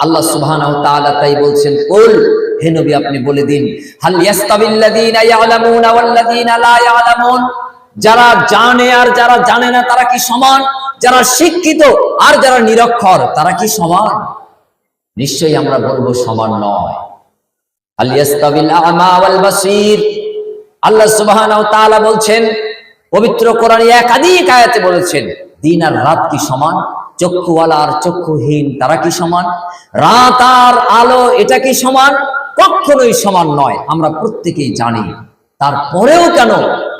আল্লাহ সুবহানাহু ওয়া তাআলা তাই বলছেন, কুল, হে নবী আপনি বলে দিন, হাল ইয়াস্তাবিল্লাযীনা ইয়ালামুনা ওয়াল্লাযীনা লা ইয়ালামুন, যারা জানে আর যারা জানে না তারা কি সমান? যারা শিক্ষিত আর যারা নিরক্ষর তারা কি সমান? নিশ্চয়ই আমরা বলবো সমান নয়। হাল ইয়াস্তাবিল আ'মা ওয়াল বাসীর, আল্লাহ সুবহানাহু ওয়া তাআলা বলছেন, পবিত্র কোরআনে একাধিক আয়াতে বলেছেন, দিন আর রাত কি সমান? চক্ষুওয়ালা আর চক্ষুহীন তারা কি সমান? রাত আর আলো এটা কি সমান? কখনোই সমান নয়। আমরা প্রত্যেকেই জানি, তারপরেও কেন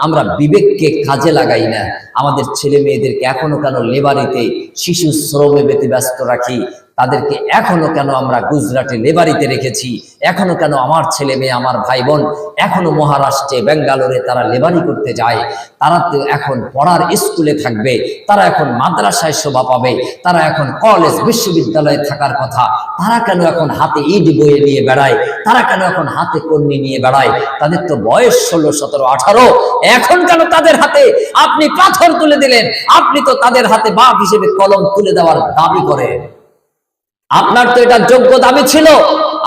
আমরা বিবেককে কাজে লাগাই না? আমাদের ছেলে মেয়েদেরকে এখনো কেন লেবারিতে শিশু শ্রমে ব্যস্ত রাখি? তাদেরকে এখনো কেন আমরা গুজরাটে লেবারিতে রেখেছি? এখনো কেন আমার ছেলে মেয়ে, আমার ভাই বোন এখনো মহারাষ্ট্রে, বেঙ্গালোরে তারা লেবারি করতে যায়? তারা তো এখন পড়ার স্কুলে থাকবে, তারা এখন মাদ্রাসায় শোভা পাবে, তারা এখন কলেজ বিশ্ববিদ্যালয়ে থাকার কথা। তারা কেন এখন হাতে ইট বয়ে নিয়ে বেড়ায়? তারা কেন এখন হাতে কর্মী নিয়ে বেড়ায়? তাদের তো বয়স 16, 17, 18। এখন কেন তাদের হাতে আপনি পাথর তুলে দিলেন? আপনি তো তাদের হাতে বাপ হিসেবে কলম তুলে দেওয়ার দাবি করেন। আপনার তো এটা যোগ্য দাবি ছিল।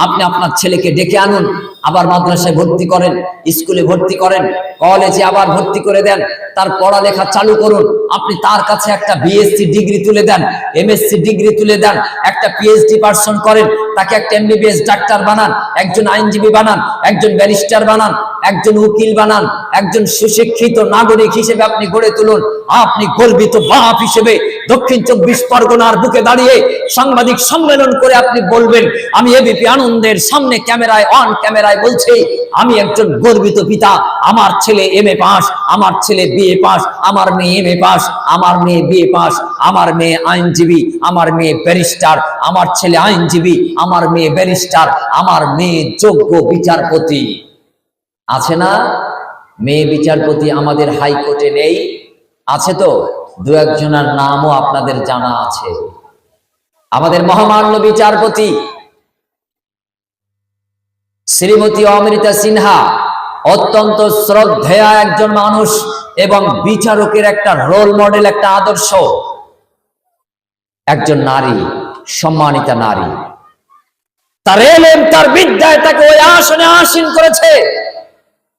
আপনি আপনার ছেলেকে ডেকে আনুন, আবার মাদ্রাসায় ভর্তি করেন, স্কুলে ভর্তি করেন, কলেজে আবার ভর্তি করে দেন, তার পড়ালেখা চালু করুন। আপনি তার কাছে একটা বিএসসি ডিগ্রি তুলে দেন, এমএসসি ডিগ্রি তুলে দেন, একটা পিএইচডি পার্সন করেন, তাকে একটা এমবিবিএস ডাক্তার বানান, একজন আইনজীবী বানান, একজন ব্যারিস্টার বানান, একজন উকিল বানান, একজন সুশিক্ষিত নাগরিক হিসেবে আপনি গড়ে তুলুন। আপনি গর্বিত বাপ হিসেবে দক্ষিণ 24 পরগনার বুকে দাঁড়িয়ে সাংবাদিক সম্মেলন করে আপনি বলবেন, আমি এবিপি আনন্দের সামনে ক্যামেরায়, অন ক্যামেরায় বলছি, আমি একজন গর্বিত পিতা। আমার ছেলে এমএ পাস, আমার ছেলে বিএ পাস, আমার মেয়ে এমএ পাস, আমার মেয়ে বিএ পাস, আমার মেয়ে আইনজীবী, আমার মেয়ে ব্যারিস্টার, আমার ছেলে আইনজীবী, আমার মেয়ে ব্যারিস্টার, আমার মেয়ে যোগ্য বিচারপতি। আছে না মেয়ে বিচারপতি? আমাদের হাইকোর্টে নেই? আছে তো, দু একজনের নামও আপনাদের জানা আছে। আমাদের মহামান্য বিচারপতি শ্রীমতী অমৃতা সিনহা অত্যন্ত শ্রদ্ধেয়া একজন মানুষ এবং বিচারকের একটা রোল মডেল, একটা আদর্শ, একজন নারী, সম্মানিতা নারী। তার এলেম, তার বিদ্যায় তাকে ওই আসনে আসীন করেছে।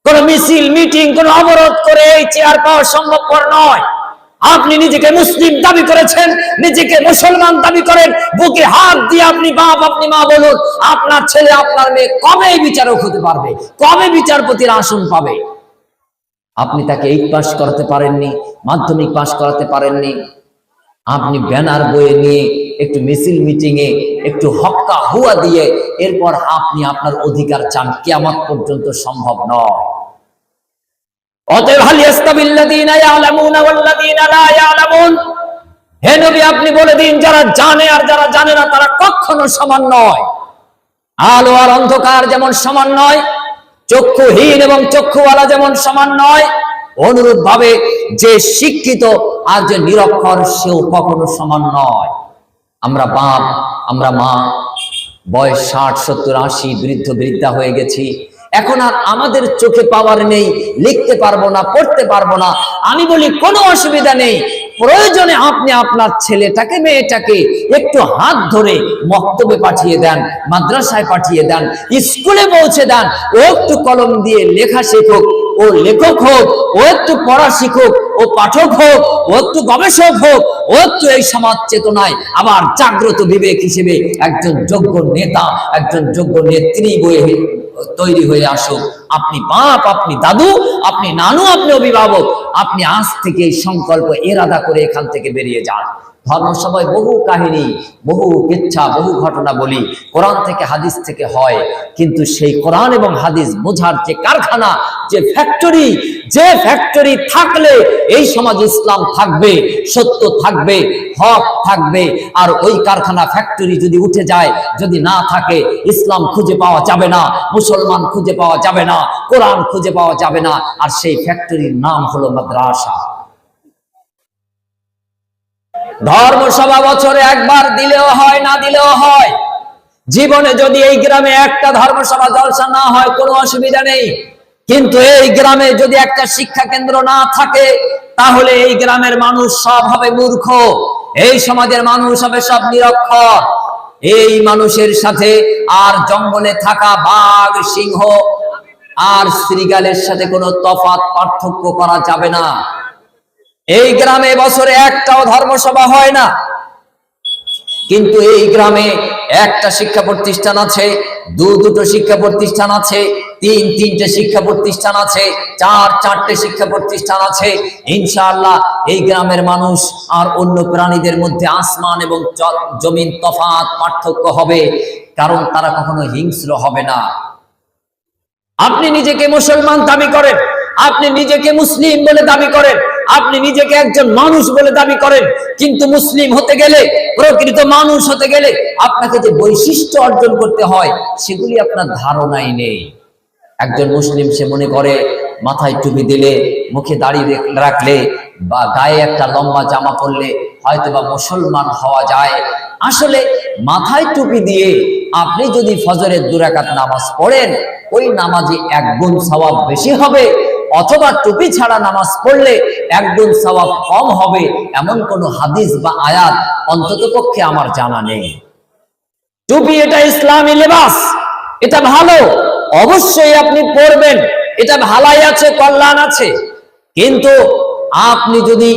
কোন মিছিল, মিটিং, কোন অবরোধ করে এই চেয়ার পাওয়া সম্ভবপর নয়। আপনি নিজেকে মুসলিম দাবি করেছেন, নিজেকে মুসলমান দাবি করেন, বুকে হাত দিয়ে আপনি বাপ, আপনি মা বলুন, আপনার ছেলে, আপনার মেয়ে কবে বিচারক হতে পারবে? কবে বিচারপতির আসন পাবে? আপনি তাকে 8 পাস করাতে পারেননি, মাধ্যমিক পাস করাতে পারেননি। আপনি ব্যানার বয়ে নিয়ে একটু মিছিল মিটিং এ একটু হক্কা হুয়া দিয়ে এরপর আপনি আপনার অধিকার চান, কিয়ামত পর্যন্ত সম্ভব নয়। অতএব হাল ইয়াস্তাবিল্লাযীনা ইয়ালামুনা ওয়াল্লাযীনা লা ইয়ালামুন, হে নবী আপনি বলে দিন, যারা জানে আর যারা জানে না তারা কখনো সমান নয়। আলো আর অন্ধকার যেমন সমান নয়, চক্ষুহীন এবং চক্ষুওয়ালা যেমন সমান নয়, অনুরূপ ভাবে যে শিক্ষিত আর যে নিরক্ষর সেও কখনো সমান নয়। আমরা বাপ, আমরা মা, বয়স 60, 70, 80, বৃদ্ধ বৃদ্ধা হয়ে গেছি। এখন আর আমাদের চোখে পাওয়ার নেই, লিখতে পারবো না, পড়তে পারবো না। আমি বলি কোনো অসুবিধা নেই, প্রয়োজনে আপনি আপনার ছেলেটাকে, মেয়েটাকে একটু হাত ধরে মক্তবে পাঠিয়ে দেন, মাদ্রাসায় পাঠিয়ে দেন, স্কুলে পৌঁছে দেন। ও একটু কলম দিয়ে লেখা শেখুক, ও লেখক হোক, ও একটু পড়া শিখুক, ও পাঠক হোক, ও একটু গবেষক হোক, ও একটু এই সমাজ চেতনায় আবার জাগ্রত বিবেক হিসেবে একজন যোগ্য নেতা, একজন যোগ্য নেত্রী বয়ে তৈরি হয়ে আসুক। আপনি বাপ, আপনি দাদু, আপনি নানু, আপনি অভিভাবক, আপনি আজ থেকে এই সংকল্প এরাদা করে এখান থেকে বেরিয়ে যান। ধর্মসভায় বহু কাহিনী, বহু কিচ্ছা, বহু ঘটনা বলি, কোরআন থেকে হাদিস থেকে হয়, কিন্তু সেই কোরআন এবং হাদিস বোঝার যে কারখানা, যে ফ্যাক্টরি, যে ফ্যাক্টরি থাকলে এই সমাজে ইসলাম থাকবে, সত্য থাকবে, হক থাকবে। আর ওই কারখানা, ফ্যাক্টরি যদি উঠে যায়, যদি না থাকে, ইসলাম খুঁজে পাওয়া যাবে না, মুসলমান খুঁজে পাওয়া যাবে না, কোরআন খুঁজে পাওয়া যাবে না। আর সেই ফ্যাক্টরির নাম হলো মাদ্রাসা। ধর্মসভা বছরে একবার দিলেও হয়, না দিলেও হয়। জীবনে যদি এই গ্রামে একটা ধর্মসভা জলসা না হয় কোনো অসুবিধা নেই, কিন্তু এই গ্রামে যদি একটা শিক্ষা কেন্দ্র না থাকে, তাহলে এই গ্রামের মানুষ সব হবে মূর্খ, এই সমাজের মানুষ হবে সব নিরক্ষর। এই মানুষের সাথে আর জঙ্গলে থাকা বাঘ, সিংহ আর শ্রীগালের সাথে কোনো তফাৎ পার্থক্য করা যাবে না। এই গ্রামে বছরে একটাও ধর্মসভা হয় না, কিন্তু এই গ্রামে একটা শিক্ষা প্রতিষ্ঠান আছে, দুটো শিক্ষা প্রতিষ্ঠান আছে, তিনটে শিক্ষা প্রতিষ্ঠান আছে, চারটে শিক্ষা প্রতিষ্ঠান আছে। ইনশাআল্লাহ এই গ্রামের মানুষ আর অন্য প্রাণীদের মধ্যে আসমান এবং জমিন তফাৎ পার্থক্য হবে, কারণ তারা কখনো হিংস্র হবে না। আপনি নিজেকে মুসলমান দাবি করেন, আপনি নিজেকে মুসলিম বলে দাবি করেন, আপনি নিজেকে একজন মানুষ বলে দাবি করেন, কিন্তু মুসলিম হতে গেলে, প্রকৃত মানুষ হতে গেলে আপনাকে যে বৈশিষ্ট্য অর্জন করতে হয় সেগুলি আপনার ধারণাই নেই। একজন মুসলিম সে মনে করে মাথায় টুপি দিলে, মুখে দাড়ি রাখলে বা গায়ে একটা লম্বা জামা পরলে হয়তোবা মুসলমান হওয়া যায়। আসলে মাথায় টুপি দিয়ে আপনি যদি ফজরের 2 রাকাত নামাজ পড়েন, ওই নামাজে 1 গুণ সওয়াব বেশি হবে, অথবা টুপি ছাড়া নামাজ পড়লে 1 গুণ সওয়াব কম হবে, এমন কোন হাদিস বা আয়াত অন্ততপক্ষে আমার জানা নেই। টুপি এটা ইসলামী লেবাস, এটা ভালো, অবশ্যই আপনি পড়বেন, এটা ভালাই আছে, কল্যাণ আছে। কিন্তু আপনি যদি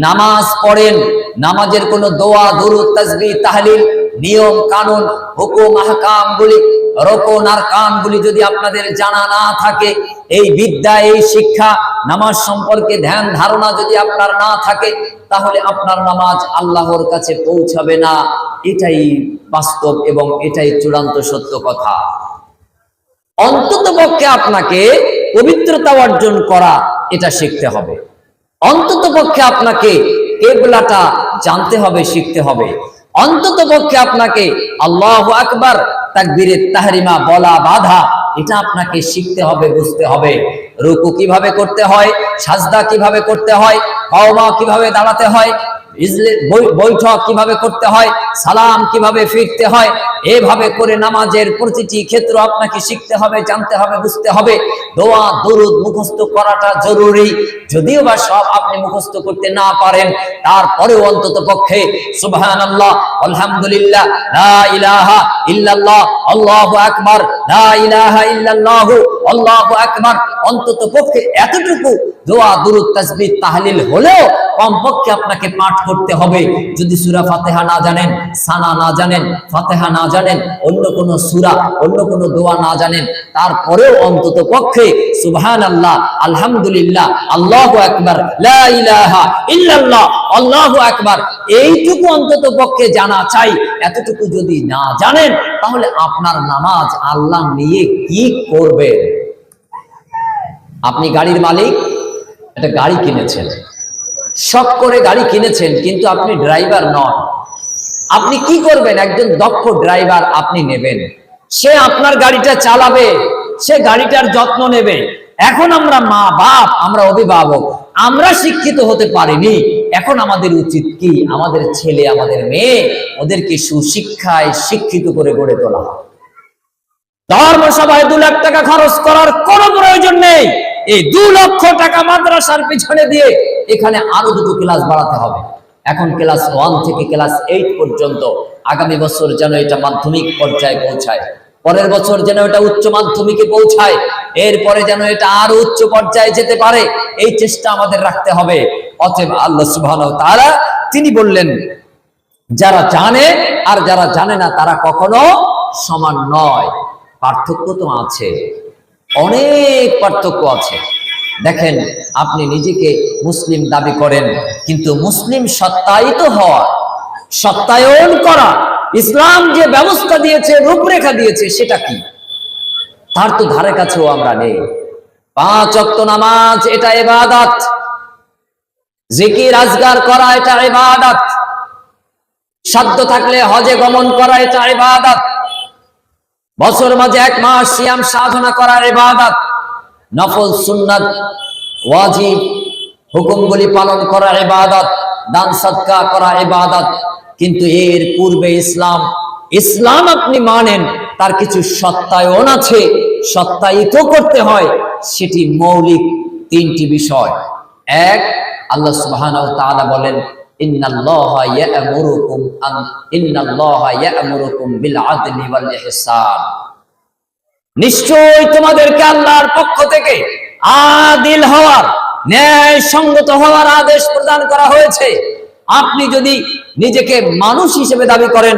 নামাজ পড়েন, নামাজের কোন দোয়া, দুরূদ, তাসবিহ, তাহলিল, নিয়ম কানুন, হুকুম, আহকাম গুলি, রকন আর কানগুলি যদি আপনাদের জানা না থাকে, এই বিদ্যা, এই শিক্ষা, নামাজ সম্পর্কে ধ্যান ধারণা যদি আপনার না থাকে, তাহলে আপনার নামাজ আল্লাহর কাছে পৌঁছাবে না। এটাই বাস্তব এবং এটাই চূড়ান্ত সত্য কথা। অন্ততপক্ষে আপনাকে পবিত্রতা অর্জন করা এটা শিখতে হবে, অন্ততপক্ষে আপনাকে কিবলাটা জানতে হবে, শিখতে হবে, অন্ততপক্ষে আপনাকে আল্লাহু আকবার, তাকবীরে তাহরিমা বলা বাধা এটা আপনাকে শিখতে হবে, বুঝতে হবে। রুকু কিভাবে করতে হয়, সাজদা কিভাবে করতে হয়, কওমা কিভাবে দাঁড়াতে হয়, বৈঠক কিভাবে করতে হয়, সালাম কিভাবে ফিরতে হয়, এভাবে করে নামাজের প্রতিটি ক্ষেত্র আপনাকে শিখতে হবে, জানতে হবে, বুঝতে হবে। দোয়া, দরুদ মুখস্থ করাটা জরুরি, যদিও বা সব আপনি মুখস্থ করতে না পারেন, তারপরেও অন্তত পক্ষে সুবহানাল্লাহ, আলহামদুলিল্লাহ, লা ইলাহা ইল্লাল্লাহ, আল্লাহু আকবার, লা ইলাহা ইল্লাল্লাহ, আল্লাহু আকবার, অন্তত পক্ষে এতটুকু দোয়া, দুরূদ, তাসবিহ, তাহলিল হলেও কমপক্ষে আপনাকে পাঠ করতে হবে। যদি সূরা ফাতিহা না জানেন, সানা না জানেন, ফাতিহা না জানেন, অন্য কোন সূরা, অন্য কোন দোয়া না জানেন, তারপরেও অন্তত পক্ষে সুবহানাল্লাহ, আলহামদুলিল্লাহ, আল্লাহু আকবার, লা ইলাহা ইল্লাল্লাহ, আল্লাহু আকবার, এইটুকু অন্তত পক্ষে জানা চাই। এতটুকু যদি না জানেন, তাহলে আপনার নামাজ আল্লাহ নিয়ে কি করবেন? আপনি গাড়ির মালিক, একটা গাড়ি কিনেছেন, শখ করে গাড়ি কিনেছেন, কিন্তু আপনি ড্রাইভার নন। আপনি কি করবেন? একজন দক্ষ ড্রাইভার আপনি নেবেন, সে আপনার গাড়িটা চালাবে, সে গাড়িটার যত্ন নেবে। এখন আমরা মা বাপ, আমরা অভিভাবক, আমরা শিক্ষিত হতে পারিনি। এখন আমাদের উচিত কি? আমাদের ছেলে, আমাদের মেয়ে, ওদেরকে সুশিক্ষায় শিক্ষিত করে গড়ে তোলা। ধর্মসভায় 2 লাখ টাকা খরচ করার কোনো প্রয়োজন নেই। এই 2 লক্ষ টাকা মাদ্রাসার পিছনে দিয়ে এখানে আরো 2টো ক্লাস বাড়াতে হবে। এখন ক্লাস 1 থেকে ক্লাস 8 পর্যন্ত, আগামী বছর যেন এটা মাধ্যমিক পর্যায়ে পৌঁছায়, পরের বছর যেন এটা উচ্চ মাধ্যমিকে পৌঁছায়, এরপরে যেন এটা আরো উচ্চ পর্যায়ে যেতে পারে, এই চেষ্টা আমাদের রাখতে হবে। অতএব আল্লাহ সুবহানাহু ওয়া তাআলা তিনি বললেন, যারা জানে আর যারা জানে না তারা কখনো সমান নয়। পার্থক্য তো আছে, অনেক পার্থক্য আছে। দেখেন, আপনি নিজেকে মুসলিম দাবি করেন, কিন্তু মুসলিম সত্যায়িত হওয়া, সত্যায়ন করা, ইসলাম যে ব্যবস্থা দিয়েছে, রূপরেখা দিয়েছে, সেটা কি? তার তো ধারে কাছেও আমরা নেই। 5 ওয়াক্ত নামাজ এটা ইবাদত, জিকির আজগার করা এটা ইবাদত, সাধ্য থাকলে হজে গমন করা এটা ইবাদত, বছর মাঝে 1 মাস সিয়াম সাধনা করা ইবাদত, নফল সুন্নাত ওয়াজিব হুকুমগুলি পালন করা ইবাদত, দান সদকা করা ইবাদত। কিন্তু এর পূর্বে ইসলাম আপনি মানেন, তার কিছু সত্যায়ন আছে, সত্যায়িত করতে হয়। সেটি মৌলিক 3টি বিষয়। 1, আল্লাহ সুবহানাহু ওয়া তাআলা বলেন, ইন্নাল্লাহা ইয়া'মুরুকুম বিল আদলি ওয়াল ইহসান, নিশ্চয়ই তোমাদেরকে আল্লাহর পক্ষ থেকে আদিল হওয়ার, ন্যায় সঙ্গত হওয়ার আদেশ প্রদান করা হয়েছে। আপনি যদি নিজেকে মানুষ হিসেবে দাবি করেন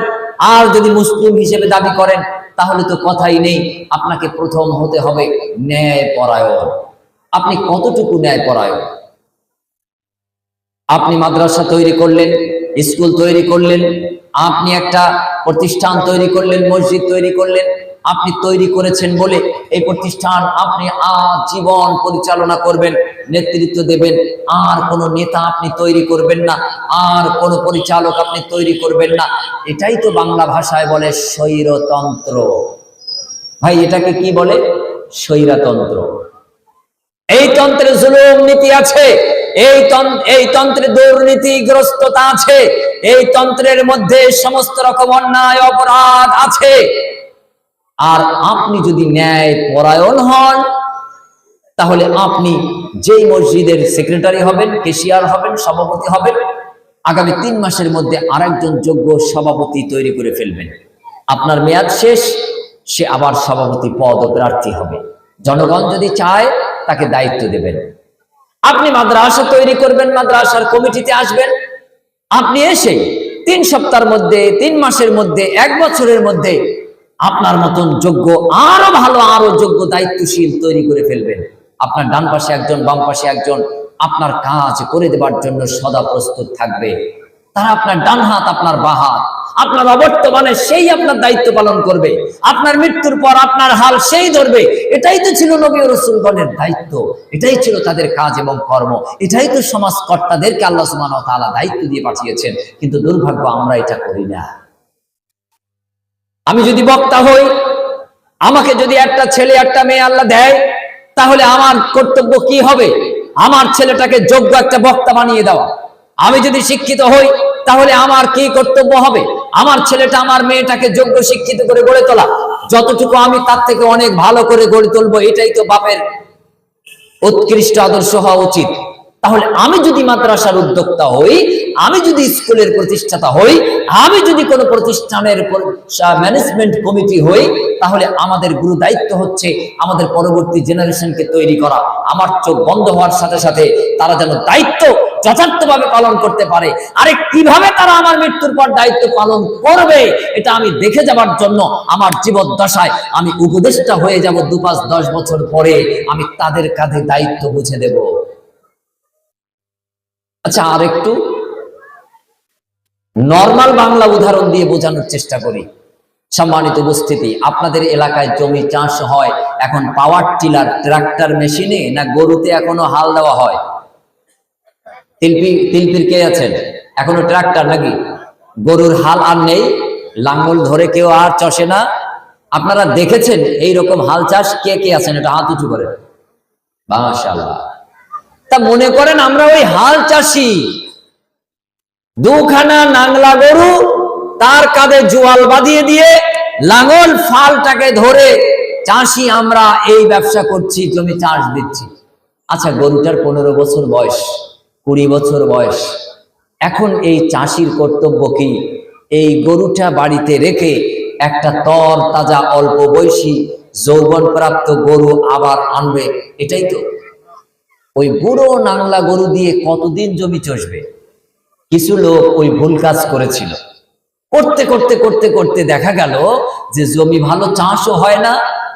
আর যদি মুসলিম হিসেবে দাবি করেন, তাহলে তো কথাই নেই। আপনাকে প্রথম হতে হবে ন্যায় পরায়ণ। আপনি কতটুকু ন্যায় পরায়ণ? আপনি মাদ্রাসা তৈরি করলেন, স্কুল তৈরি করলেন, আপনি একটা প্রতিষ্ঠান তৈরি করলেন, মসজিদ তৈরি করলেন। আপনি তৈরি করেছেন বলে এই প্রতিষ্ঠান আপনি আজীবন পরিচালনা করবেন, নেতৃত্ব দেবেন। আর কোনো নেতা আপনি তৈরি করবেন না, আর কোনো পরিচালক আপনি তৈরি করবেন না। এটাই তো বাংলা ভাষায় বলে স্বৈরতন্ত্র। ভাই, এটাকে কি বলে? স্বৈরতন্ত্র। এই তন্ত্রে জুলুম নীতি আছে, এই তন্ত্রে দুর্নীতিগ্রস্ততা আছে, এই তন্ত্রের মধ্যে সমস্ত রকম অন্যায় অপরাধ আছে। আর আপনি যদি ন্যায় পরায়ণ হন, তাহলে আপনি যেই মসজিদের সেক্রেটারি হবেন, ক্যাশিয়ার হবেন, সভাপতি হবেন, আগামী 3 মাসের মধ্যে আরেকজন যোগ্য সভাপতি তৈরি করে ফেলবেন। আপনার মেয়াদ শেষ, সে আবার সভাপতি পদপ্রার্থী হবে। জনগণ যদি চায় তাকে দায়িত্ব দেবেন। আপনি মাদ্রাসা তৈরি করবেন, মাদ্রাসার কমিটিতে আসবেন। আপনি এসে 3 সপ্তাহের মধ্যে, 3 মাসের মধ্যে, 1 বছরের মধ্যে আপনার মতন যোগ্য, আরো ভালো, আরো যোগ্য দায়িত্বশীল তৈরি করে ফেলবেন। আপনার ডান পাশে একজন, বাম পাশে একজন আপনার কাজ করে দেবার জন্য সদা প্রস্তুত থাকবে। তারা আপনার ডান হাত, আপনার বাঁ হাত। আপনার অবর্তমানে সেই আপনার দায়িত্ব পালন করবে, আপনার মৃত্যুর পর আপনার হাল সেই ধরবে। এটাই তো ছিল নবী ও রাসূলগণের দায়িত্ব, এটাই ছিল তাদের কাজ এবং কর্ম, এটাই তো সমাজ কর্তাদেরকে আল্লাহ সুবহানাহু ওয়া তাআলা দায়িত্ব দিয়ে পাঠিয়েছেন। কিন্তু দুর্ভাগ্য, আমরা এটা করি না। আমি যদি বক্তা হই, আমাকে যদি একটা ছেলে একটা মেয়ে আল্লাহ দেয়, তাহলে আমার কর্তব্য কি হবে? আমার ছেলেটাকে যোগ্য একটা বক্তা বানিয়ে দেওয়া। আমি যদি শিক্ষিত হই, তাহলে আমার কি কর্তব্য হবে? আমার ছেলেটা, আমার মেয়েটাকে যোগ্য শিক্ষিত করে গড়ে তোলা। যতটুকু আমি তার থেকে অনেক ভালো করে গড়ে তুলবো, এটাই তো বাপের উৎকৃষ্ট আদর্শ হওয়া উচিত। তাহলে আমি যদি মাদ্রাসার উদ্যোক্তা হই, আমি যদি স্কুলের প্রতিষ্ঠাতা হই, আমি যদি কোনো প্রতিষ্ঠানের ম্যানেজমেন্ট কমিটি হই, তাহলে আমাদের গুরু দায়িত্ব হচ্ছে আমাদের পরবর্তী জেনারেশনকে তৈরি করা। আমার চোখ বন্ধ হওয়ার সাথে সাথে তারা যেন দায়িত্ব যথার্থভাবে পালন করতে পারে। আরে কিভাবে তারা আমার মৃত্যুর পর দায়িত্ব পালন করবে, এটা আমি দেখে যাবার জন্য আমার জীবদ্দশায় আমি উপদেষ্টা হয়ে যাব। 2, 5, 10 বছর পরে আমি তাদের কাঁধে দায়িত্ব বুঝে দেব। আচ্ছা, আর একটু নরমাল বাংলা উদাহরণ দিয়ে বোঝানোর চেষ্টা করি। সম্মানিত উপস্থিতি, আপনাদের এলাকায় জমি চাষ হয় এখন পাওয়ার টিলার, ট্রাক্টর মেশিনে, না গরুতে এখনো হাল দেওয়া হয়? তিলপির কে আছেন? এখনো ট্রাক্টর নাকি? গরুর হাল আর নেই, লাঙ্গল ধরে কেউ আর চষে না। আপনারা দেখেছেন এইরকম হাল চাষ? কে কে আছেন? এটা হাত উঁচু করেন। মাশাআল্লাহ। তা মনে করেন আমরা ওই হাল চাষি, 2খানা নাংলা গরু, তার কাঁধে জোয়াল বাঁধিয়ে দিয়ে লাঙল ফালটাকে ধরে চাষি আমরা এই ব্যবসা করছি, জমি চাষ দিচ্ছি। আচ্ছা, গরুটার 15 বছর বয়স, 20 বছর বয়স। এখন এই চাষির কর্তব্য কি? এই গরুটা বাড়িতে রেখে একটা তর তাজা অল্প বয়সী যৌবন প্রাপ্ত গরু আবার আনবে? এটাই তো। ওই বুড়ো নাংলা গরু দিয়ে কতদিন জমি চষবে? কিছু লোক ওই ভুল কাজ করেছিল। করতে করতে করতে করতে দেখা গেল যে জমি ভালো চাষও হয় না,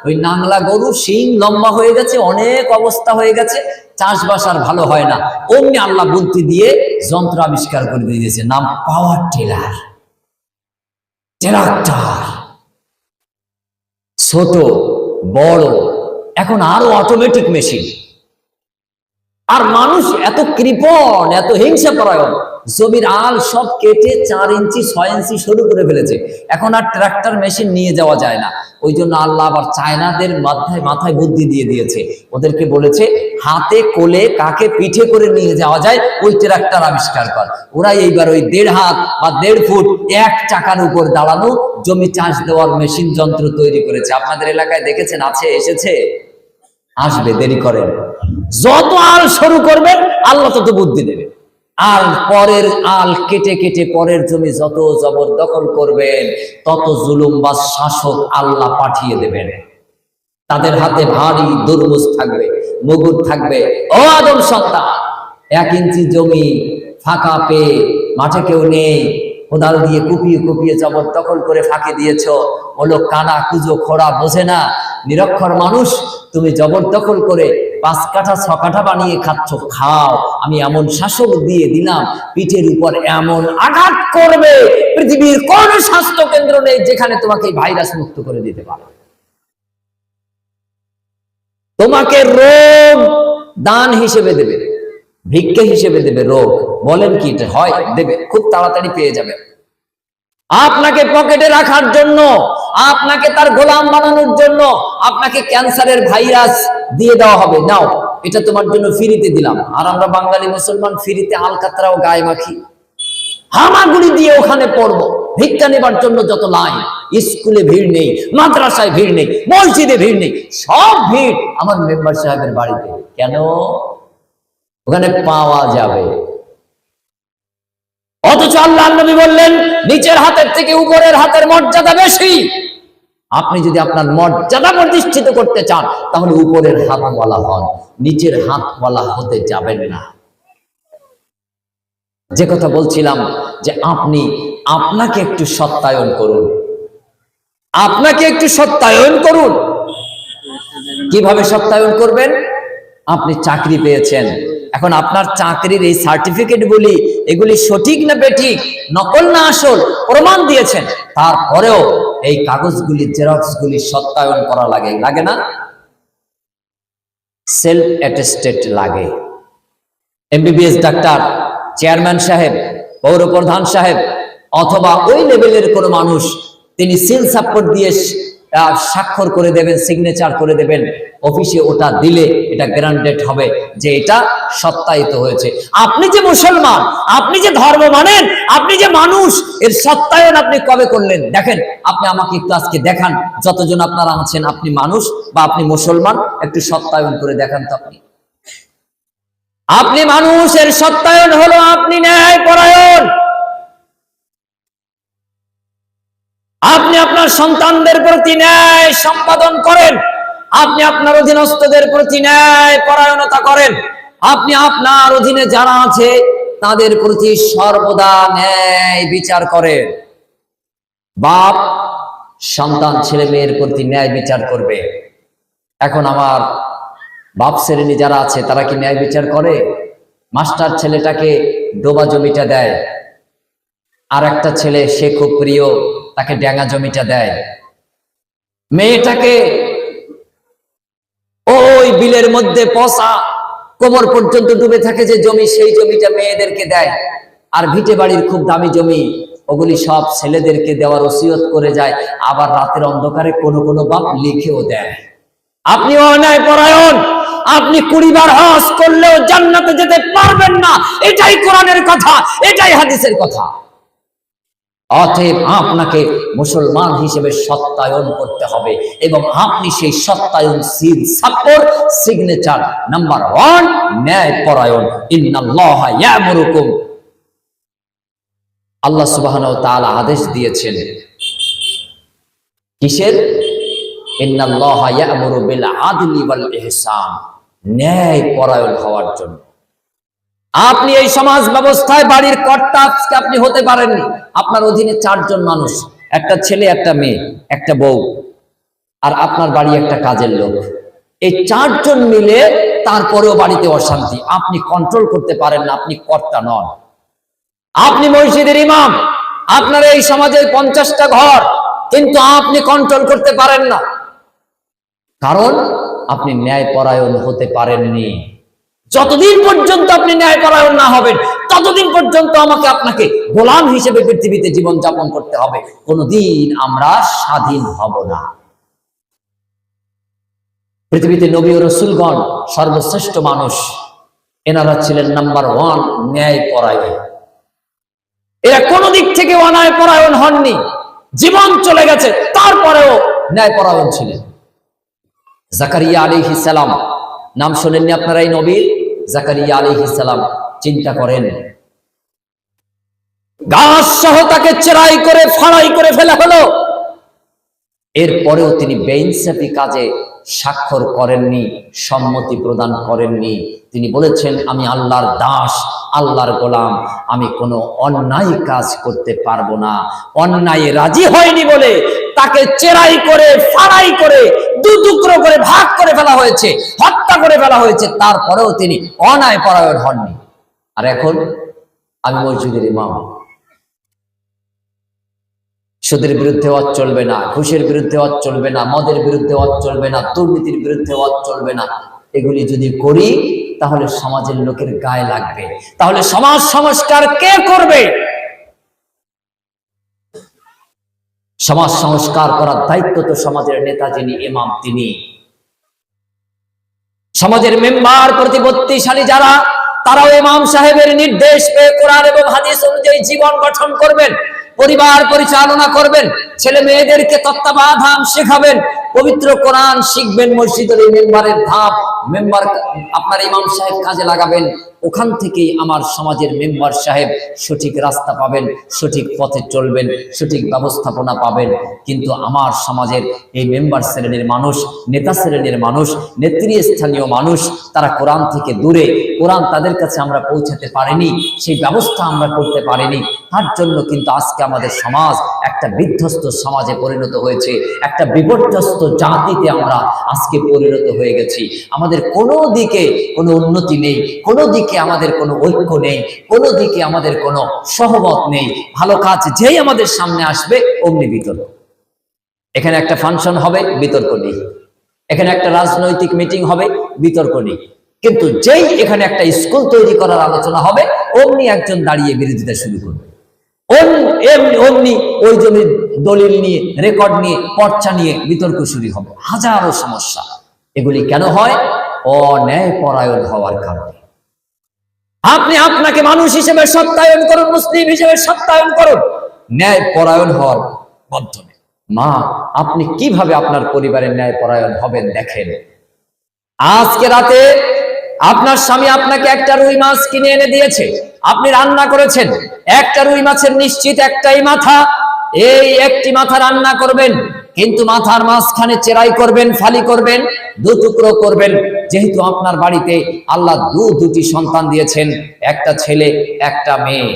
ওই নাংলা গরু শিং লম্বা হয়ে গেছে, অনেক অবস্থা হয়ে গেছে, চাষবাস আর ভালো হয় না। অমনি আল্লাহ বুদ্ধি দিয়ে যন্ত্র আবিষ্কার করে দিয়েছে, নাম পাওয়ার টিলার, ট্রাক্টর। ছোট বড়, এখন আরো অটোমেটিক মেশিন। আর মানুষ এত কৃপণ, এত হিংসা পরায়ণ, জমির আল সব কেটে 4 ইঞ্চি 6 ইঞ্চি সরু করে ফেলেছে। এখন আর ট্রাক্টর মেশিন নিয়ে যাওয়া যায় না। ওই জন্য আল্লাহ আবার চায়নাদের মাথায় বুদ্ধি দিয়ে দিয়েছে। ওদেরকে বলেছে, হাতে কোলে কাকে পিঠে করে নিয়ে যাওয়া যায় ওই ট্রাক্টর আবিষ্কার কর। ওরা এইবার ওই 1.5 হাত বা 1.5 ফুট এক চাকার উপর দাঁড়ানো জমি চাষ দেওয়ার মেশিন যন্ত্র তৈরি করেছে। আপনাদের এলাকায় দেখেছেন? আছে, এসেছে, আসবে, দেরি করেন। যত আল শুরু করবেন আল্লাহ তত বুদ্ধি দেবে। আর পরের আল কেটে কেটে পরের জমি যত জবরদখল করবেন, তত জুলুমবাজ শাসক আল্লাহ পাঠিয়ে দেবেন। তাদের হাতে ভারী দুর্মুজ থাকবে, মুগুর থাকবে। ও আদম সন্তান, 1 ইঞ্চি জমি ফাঁকা পেয়ে, মাঠে কেউ নেই, কোদাল দিয়ে কুপিয়ে কুপিয়ে জবরদখল করে ফাঁকি দিয়েছ। ওলো কানা কুজো খোড়া বোঝে না, নিরক্ষর মানুষ, তুমি জবরদখল করে 5 কাঠা 6 কাঠা বানিয়ে খাচ্ছ, খাও। আমি এমন শাসক দিয়ে দিলাম, পিঠের উপর এমন আঘাত করবে, পৃথিবীর কোন স্বাস্থ্য কেন্দ্র নেই যেখানে তোমাকে ভাইরাস মুক্ত করে দিতে পারে। তোমাকে রোগ দান হিসেবে দেবে, ভিক্ষা হিসেবে দেবে রোগ। বলেন কি এটা হয়? দেবে, খুব তাড়াতাড়ি পেয়ে যাবে। আপনাকে পকেটে রাখার জন্য, আপনাকে তার গোলাম বানানোর জন্য আপনাকে ক্যান্সারের ভাইরাস দিয়ে দেওয়া হবে, নাও এটা তোমার জন্য ফ্রিতে দিলাম। আর আমরা বাঙালি মুসলমান ফ্রিতে আলকাতরাও গায়ে মাখি, হামাগুড়ি দিয়ে ওখানে পড়বো। ভিক্ষা নেবার জন্য যত লাইন, স্কুলে ভিড় নেই, মাদ্রাসায় ভিড় নেই, মসজিদে ভিড় নেই, সব ভিড় আমার মেম্বার সাহেবের বাড়িতে। কেন? ওখানে পাওয়া যাবে। অথচ আল্লাহর নবী বললেন, নিচের হাতের থেকে উপরের হাতের মর্যাদা বেশি। আপনি যদি আপনার মর্যাদা প্রতিষ্ঠিত করতে চান, তাহলে উপরের হাতওয়ালা হন, নিচের হাতওয়ালা হতে যাবেন না। যে কথা বলছিলাম, যে আপনি আপনাকে একটু সত্যায়ন করুন, আপনাকে একটু সত্যায়ন করুন। কিভাবে সত্যায়ন করবেন? আপনি চাকরি পেয়েছেন, এখন আপনার চাকরির এই সার্টিফিকেট গুলি, এগুলি সঠিক না বেঠিক, নকল না আসল, প্রমাণ দিয়েছেন, তারপরেও এই কাগজগুলি, জেরক্স গুলি সত্যায়ন করা লাগে, লাগে না? সেলফ অ্যাটেস্টেড লাগে। এমবিবিএস ডাক্তার, চেয়ারম্যান সাহেব, পৌর প্রধান সাহেব, অথবা ওই লেভেলের কোনো মানুষ, তিনি সিল সাপোর্ট দিয়ে স্বাক্ষর করে দেবেন, সিগনেচার করে দেবেন অফিসে। ওটা দিলে এটা গ্যারান্টেড হবে যে এটা সত্যায়িত হয়েছে। আপনি যে মুসলমান, আপনি যে ধর্ম মানেন, আপনি যে মানুষ, এর সত্যায়ন আপনি কবে করলেন? দেখেন, আপনি আমাকে একটু আজকে দেখান, যতজন আপনারা আছেন, আপনি মানুষ বা আপনি মুসলমান, একটু সত্যায়ন করে দেখান তো। আপনি মানুষের সত্যায়ন হলো আপনি ন্যায় পরায়ণ। আপনি আপনার সন্তানদের প্রতি ন্যায় সম্পাদন করেন, আপনি আপনার অধীনস্থদের প্রতি ন্যায় পরায়ণতা করেন, আপনি আপনার অধীনে যারা আছে তাদের প্রতি সর্বদা ন্যায় বিচার করেন। বাপ সন্তান ছেলে মেয়ের প্রতি ন্যায় বিচার করবে। এখন আমার বাপ শ্রেণী যারা আছে তারা কি ন্যায় বিচার করে? মাস্টার ছেলেটাকে ডোবা জমিটা দেয়, আর একটা ছেলে সে খুব প্রিয়, তাকে ড্যাঙ্গা জমিটা দেয়। মেয়েটাকে ওই বিলের মধ্যে পচা কোমর পর্যন্ত ডুবে থাকে যে জমি, সেই জমিটা মেয়েদেরকে দেয়। আর ভিটে বাড়ির খুব দামি জমি, ওগুলি সব ছেলেদেরকে দেওয়ার ওসিয়ত করে যায়। আবার রাতের অন্ধকারে কোনো কোনো বাপ লিখেও দেয়। আপনি অন্যায় পরায়ণ, আপনি 20 বার হজ করলেও জান্নাতে যেতে পারবেন না, এটাই কোরআনের কথা, এটাই হাদিসের কথা। অতএব আপনাকে মুসলমান হিসেবে সত্যায়ন করতে হবে, এবং আপনি সেই সত্যায়ন সিল সাপোর্ট সিগনেচার নাম্বার 1 ন্যায় পরায়ণ। ইন্নাল্লাহা ইয়ামুরুকুম, আল্লাহ সুবহানাহু ওয়া তাআলা আদেশ দিয়েছেন কিসের? ইন্নাল্লাহা ইয়ামুরু বিল আদলি ওয়াল ইহসান, ন্যায় পরায়ণ হওয়ার জন্য। আপনি এই সমাজ ব্যবস্থায় বাড়ির কর্তা আজকে আপনি হতে পারেননি। আপনার অধীনে 4 জন মানুষ, একটা ছেলে, একটা মেয়ে, একটা বউ, আর আপনার বাড়ি একটা কাজের লোক। এই 4 জন মিলে তারপরেও বাড়িতে অশান্তি, আপনি কন্ট্রোল করতে পারেন না, আপনি কর্তা নন। আপনি মসজিদের ইমাম, আপনার এই সমাজে 50টা ঘর, কিন্তু আপনি কন্ট্রোল করতে পারেন না, কারণ আপনি ন্যায় পরায়ণ হতে পারেননি। যতদিন পর্যন্ত আপনি ন্যায় পরায়ণ না হবেন, ততদিন পর্যন্ত আমাকে আপনাকে গোলাম হিসেবে পৃথিবীতে জীবন যাপন করতে হবে। কোনদিন আমরা স্বাধীন হব না। পৃথিবীতে নবী ও রাসূলগণ সর্বশ্রেষ্ঠ মানুষ, এনারা ছিলেন নাম্বার 1 ন্যায় পরায়ণ। এরা কোন দিক থেকে অন্যায় পরায়ণ হননি, জীবন চলে গেছে তারপরেও ন্যায় পরায়ণ ছিলেন। জাকারিয়া আলাইহিস সালাম, নাম শোনেননি আপনারা এই নবীর? জাকারিয়া আলাইহিস সালাম, চিন্তা করেন, গাছ সহ তাকে চেরাই করে ফাড়াই করে ফেলা হলো। এরপরেও তিনি বেইনসাফি কাজে স্বাক্ষর করেননি, সম্মতি প্রদান করেননি। তিনি বলেছেন, আমি আল্লাহর দাস, আল্লাহর গোলাম, আমি কোনো অন্যায় কাজ করতে পারবো না। অন্যায় রাজি হয়নি বলে তাকে চেরাই করে ফাড়াই করে দু টুকরো করে ভাগ করে ফেলা হয়েছে, হত্যা করে ফেলা হয়েছে, তারপরেও তিনি অন্যায় পরায়ণ হননি। আর এখন আমি মসজিদের ইমাম, সুদের বিরুদ্ধে ওয়াজ চলবে না, ঘুষের বিরুদ্ধে ওয়াজ চলবে না, মদের বিরুদ্ধে ওয়াজ চলবে না, দুর্নীতির বিরুদ্ধে ওয়াজ চলবে না। এগুলি যদি করি তাহলে সমাজের লোকের গায়ে লাগবে, তাহলে সমাজ সংস্কার কে করবে? সমাজ সংস্কার করার দায়িত্ব তো সমাজের নেতা যিনি ইমাম তিনি। সমাজের মেম্বার প্রতিপত্তিশালী যারা, তারাও ইমাম সাহেবের নির্দেশ পেয়ে কোরআন এবং হাদিস অনুযায়ী জীবন গঠন করবেন, পরিবার পরিচালনা করবেন, ছেলে মেয়েদেরকে তত্ত্বাবধান শেখাবেন, পবিত্র কোরআন শিখবেন। মসজিদের মেম্বারের ধাপ, মেম্বার আপনার ইমাম সাহেব কাজে লাগাবেন। ওখান থেকেই আমার সমাজের মেম্বার সাহেব সঠিক রাস্তা পাবেন, সঠিক পথে চলবেন, সঠিক ব্যবস্থাপনা পাবেন। কিন্তু আমার সমাজের এই মেম্বার শ্রেণীর মানুষ, নেতা শ্রেণীর মানুষ, নেতৃস্থানীয় মানুষ, তারা কোরআন থেকে দূরে, কোরআন তাদের কাছে আমরা পৌঁছাতে পারিনি, সেই ব্যবস্থা আমরা করতে পারিনি। তার জন্য কিন্তু আজকে আমাদের সমাজ একটা বিধ্বস্ত সমাজে পরিণত হয়েছে, একটা বিপর্যস্ত জাতিতে আমরা আজকে পরিণত হয়ে গেছি। আমাদের কোনো দিকে কোনো উন্নতি নেই, কোনো দিকে আমাদের কোনো ঐক্য নেই, কোনো দিকে আমাদের কোনো সহমত নেই। ভালো কাজ যেই আমাদের সামনে আসবে অমনি বিতর্ক। এখানে একটা ফাংশন হবে, বিতর্ক নেই। এখানে একটা রাজনৈতিক মিটিং হবে, বিতর্ক নেই। কিন্তু যেই এখানে একটা স্কুল তৈরি করার আলোচনা হবে, অমনি একজন দাঁড়িয়ে বিরোধিতা শুরু করবে, অমনি ওই জমির দলিল নিয়ে, রেকর্ড নিয়ে, পর্চা নিয়ে বিতর্ক শুরু হবে। হাজারো সমস্যা। এগুলি কেন হয়? অন্যায় পরায়ণ হওয়ার কারণে। আপনি আপনাকে মানুষ হিসেবে সত্যায়ন করুন, মুসলিম হিসেবে সত্যায়ন করুন, ন্যায় পরায়ণ হওয়ার মাধ্যমে। মা, আপনি কিভাবে আপনার পরিবারের ন্যায় পরায়ণ হবেন দেখেন। আজকে রাতে আপনার স্বামী আপনাকে একটা রুই মাছ কিনে এনে দিয়েছে, আপনি রান্না করেছেন। একটা রুই মাছের নিশ্চিত একটাই মাথা, এই একটি মাথা রান্না করবেন, কিন্তু মাথার মাঝখানে চেরাই করবেন, ফালি করবেন, দু টুকরো করবেন। যেহেতু আপনার বাড়িতে আল্লাহ দুটি সন্তান দিয়েছেন, একটা ছেলে একটা মেয়ে,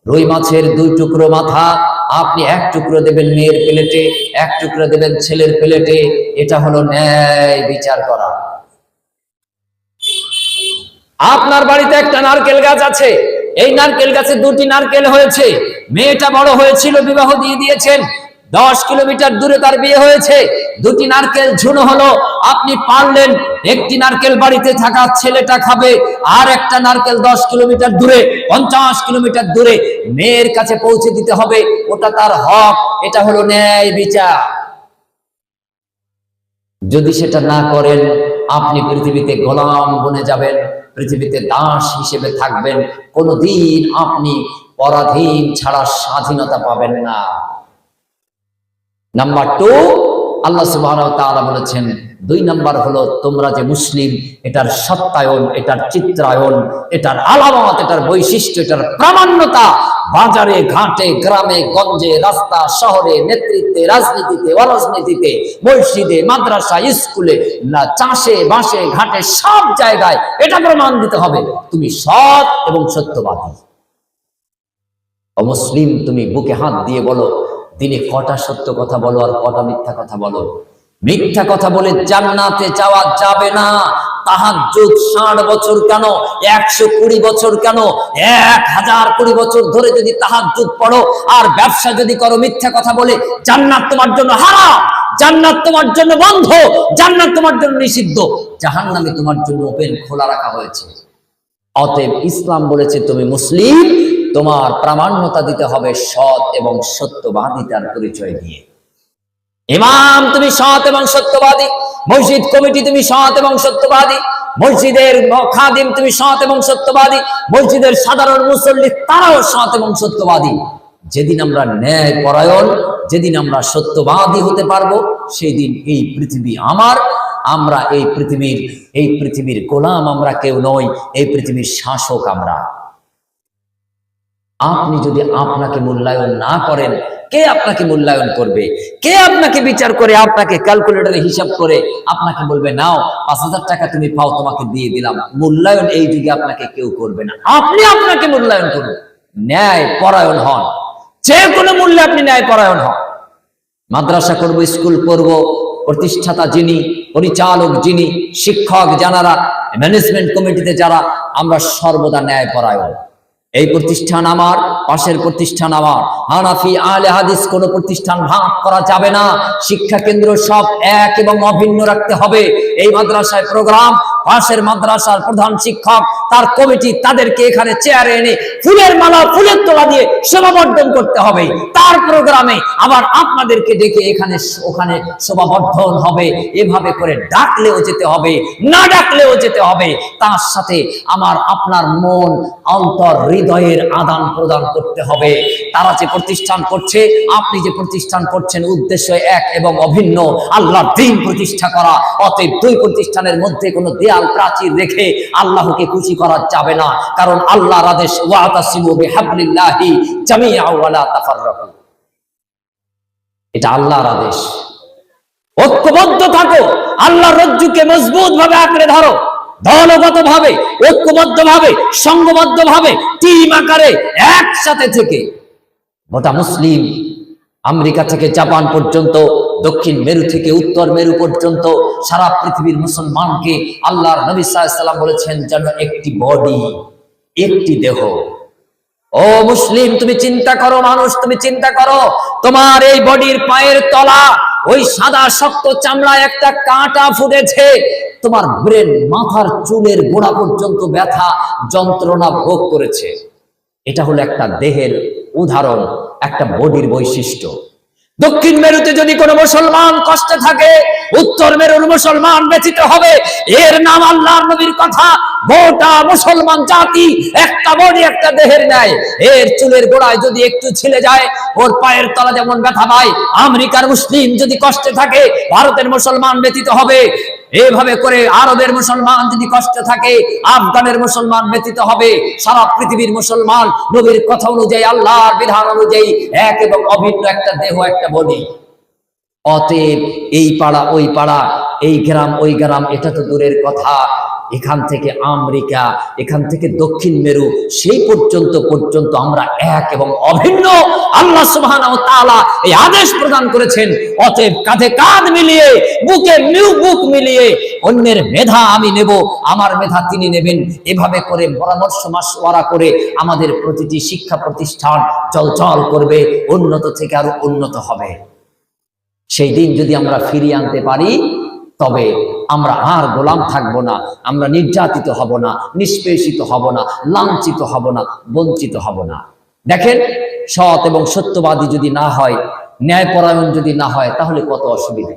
রুই মাছের দুই টুকরো মাথা আপনি এক টুকরো দেবেন মেয়ের প্লেটে, এক টুকরো দেবেন ছেলের প্লেটে। এটা হলো ন্যায় বিচার করা। আপনার বাড়িতে একটা নারকেল গাছ আছে, এই নারকেল গাছে দুটি নারকেল হয়েছে, মেয়েটা বড় হয়েছিল, বিবাহ দিয়ে দিয়েছেন, 10 কিলোমিটার দূরে তার বিয়ে হয়েছে, দুটি নারকেল ঝুনো হলো। আপনি পারলেন একটি নারকেল বাড়িতে থাকা ছেলেটা খাবে, আর একটা নারকেল 10 কিলোমিটার দূরে, 50 কিলোমিটার দূরে মেয়ের কাছে পৌঁছে দিতে হবে, ওটা তার হক। এটা হলো ন্যায় বিচার। যদি সেটা না করেন, আপনি পৃথিবীতে গোলাম বনে যাবেন, পৃথিবীতে দাস হিসেবে থাকবেন। কোনদিন আপনি পরাধীন ছাড়া স্বাধীনতা পাবেন না। নাম্বার 2, আল্লাহ সুবহানাহু ওয়া তাআলা বলেছেন, 2 নাম্বার হলো তোমরা যে মুসলিম, এটার সত্যায়ন, এটার চিত্রায়ন, এটার আলামত, এটার বৈশিষ্ট্য, এটার প্রামাণ্যতা বাজারে ঘাটে, গ্রামে গঞ্জে, রাস্তা শহরে, নেতৃত্বে, রাজনীতিতে, অরাজনীতিতে, মসজিদে, মাদ্রাসা, স্কুলে, চাষে বাসে ঘাটে, সব জায়গায় এটা প্রমাণ দিতে হবে তুমি সৎ এবং সত্যবাদী। অমুসলিম, তুমি বুকে হাত দিয়ে বলো, দিনে কটা সত্য কথা বলো আর কটা মিথ্যা কথা বলো। মিথ্যা কথা বলে জান্নাতে যাওয়া যাবে না। তাহাজ্জুদ 60 বছর কেন, 120 বছর কেন, 1020 বছর ধরে যদি তাহাজ্জুদ পড়ো আর ব্যবসা যদি করো মিথ্যা কথা বলে, জান্নাত তোমার জন্য হারাম, জান্নাত তোমার জন্য বন্ধ, জান্নাত তোমার জন্য নিষিদ্ধ, জাহান্নামে তোমার জন্য ওপেন খোলা রাখা হয়েছে। অতএব ইসলাম বলেছে তুমি মুসলিম, তোমার প্রামাণ্যতা দিতে হবে সৎ এবং সত্যবাদিতার পরিচয় দিয়ে। ইমাম, তুমি সৎ এবং সত্যবাদী। মসজিদ কমিটি, তুমি সৎ এবং সত্যবাদী। মসজিদের খাদিম, তুমি সৎ এবং সত্যবাদী। মসজিদের সাধারণ মুসল্লি, তারাও সৎ এবং সত্যবাদী। যেদিন আমরা ন্যায় পরায়ণ, যেদিন আমরা সত্যবাদী হতে পারবো, সেই দিন এই পৃথিবী আমার, আমরা এই পৃথিবীর গোলাম আমরা কেউ নই, এই পৃথিবীর শাসক আমরা। আপনি যদি আপনাকে মূল্যায়ন না করেন, কে আপনাকে মূল্যায়ন করবে? কে আপনাকে বিচার করে, আপনাকে ক্যালকুলেটরে হিসাব করে আপনাকে বলবে নাও 5,000 টাকা তুমি পাও, তোমাকে দিয়ে দিলাম? মূল্যায়ন এই যুগে আপনাকে কেউ করবে না, আপনি আপনাকে মূল্যায়ন করুন। ন্যায় পরায়ণ হন, যে কোনো মূল্যে আপনি ন্যায় পরায়ণ হন। মাদ্রাসা করব, স্কুল করব, প্রতিষ্ঠাতা যিনি, পরিচালক যিনি, শিক্ষক যারা, ম্যানেজমেন্ট কমিটিতে যারা, আমরা সর্বদা ন্যায় পরায়ণ। এই প্রতিষ্ঠান আমার, পাশের প্রতিষ্ঠান আমার। হানাফি আহলে হাদিস কোন প্রতিষ্ঠান ভাগ করা যাবে না। শিক্ষা কেন্দ্র সব এক এবং অভিন্ন রাখতে হবে। এই মাদ্রাসায় প্রোগ্রাম, পাশের মাদ্রাসার প্রধান শিক্ষক, তার কমিটি, তাদেরকে এখানে চেয়ারে এনে ফুলের মালা, ফুলের তোলা দিয়ে শোভাবর্ধন করতে হবে। তার প্রোগ্রামে আবার আপনাদেরকে ডেকে এখানে ওখানে শোভাবর্ধন হবে। এভাবে করে ডাকলেও যেতে হবে, না ডাকলেও যেতে হবে। তার সাথে আমার আপনার মন, অন্তর, হৃদয়ের আদান প্রদান করতে হবে। তারা যে প্রতিষ্ঠান করছে, আপনি যে প্রতিষ্ঠান করছেন, উদ্দেশ্য এক এবং অভিন্ন, আল্লাহর দ্বীন প্রতিষ্ঠা করা। অতএব দুই প্রতিষ্ঠানের মধ্যে কোনো দেয়াল প্রাচীর রেখে আল্লাহকে খুশি করা যাবে না, কারণ আল্লাহর আদেশ ওয়াতাসিমু বিহাবলিল্লাহি জামিআ ওয়া লা তাফাররাকু। এটা আল্লাহর আদেশ। ঐক্যবদ্ধ থাকো, আল্লাহর রজ্জুকে মজবুত ভাবে আঁকড়ে ধরো, দলগত ভাবে, ঐক্যবদ্ধ ভাবে, সংঘবদ্ধ ভাবে, টিম আকারে একসাথে থেকে গোটা মুসলিম, আমেরিকা থেকে জাপান পর্যন্ত, দক্ষিণ মেরু থেকে উত্তর মেরু পর্যন্ত সারা পৃথিবীর মুসলমানকে আল্লাহর নবী সাল্লাল্লাহু আলাইহি ওয়াসাল্লাম বলেছেন যেন একটি বডি, একটি দেহ। ও মুসলিম, তুমি চিন্তা করো, মানুষ তুমি চিন্তা করো, তোমার এই বডির পায়ের তলা ওই সাদা শক্ত চামড়ায় একটা কাঁটা ফুটেছে, তোমার ব্রেন, মাথার চুলের গোড়া পর্যন্ত ব্যথা যন্ত্রণা ভোগ করেছে। এটা হলো একটা দেহের উদাহরণ, একটা বডির বৈশিষ্ট্য। দক্ষিণ মেরুতে যদি কোনো মুসলমান কষ্টে থাকে, উত্তর মেরুর মুসলমান ব্যথিত হবে। এর নাম আল্লাহর নবীর কথা, গোটা মুসলমান জাতি একটা বডি, একটা দেহের ন্যায়। এর চুলের গোড়ায় যদি একটু ছিলে যায়, ওর পায়ের তলা যেমন ব্যথা পায়। আমেরিকার মুসলিম যদি কষ্টে থাকে, ভারতের মুসলমান ব্যথিত হবে। এভাবে করে আরবের মুসলমান যদি কষ্টে থাকে, আফগানের মুসলমান ব্যথিত হবে। সারা পৃথিবীর মুসলমান নবীর কথা অনুযায়ী, আল্লাহর বিধান অনুযায়ী এক এবং অভিন্ন একটা দেহ, একটা বডি। অতএব এই পাড়া ওই পাড়া, এই গ্রাম ওই গ্রাম, এটা তো দূরের কথা। এখান থেকে আমেরিকা, এখান থেকে দক্ষিণ মেরু, সেই পর্যন্ত আমরা এক এবং অভিন্ন। আল্লাহ সুবহানাহু ওয়া তাআলা এই আদেশ প্রদান করেছেন। অতএব কাঁধে কাঁধ মিলিয়ে, বুকে বুক মিলিয়ে, অন্যের মেধা আমি নেব, আমার মেধা তিনি নেবেন, এভাবে করে পরামর্শ মাশওয়ারা করে আমাদের প্রতিটি শিক্ষা প্রতিষ্ঠান চলচল করবে, উন্নত থেকে আরো উন্নত হবে। সেই দিন যদি আমরা ফিরিয়ে আনতে পারি, তবে আমরা আর গোলাম থাকবো না, আমরা নির্যাতিত হব না, নিষ্পেষিত হব না, লাঞ্ছিত হব না, বঞ্চিত হব না। দেখেন, সৎ এবং সত্যবাদী যদি না হয়, ন্যায়পরায়ণ যদি না হয়, তাহলে কত অসুবিধা।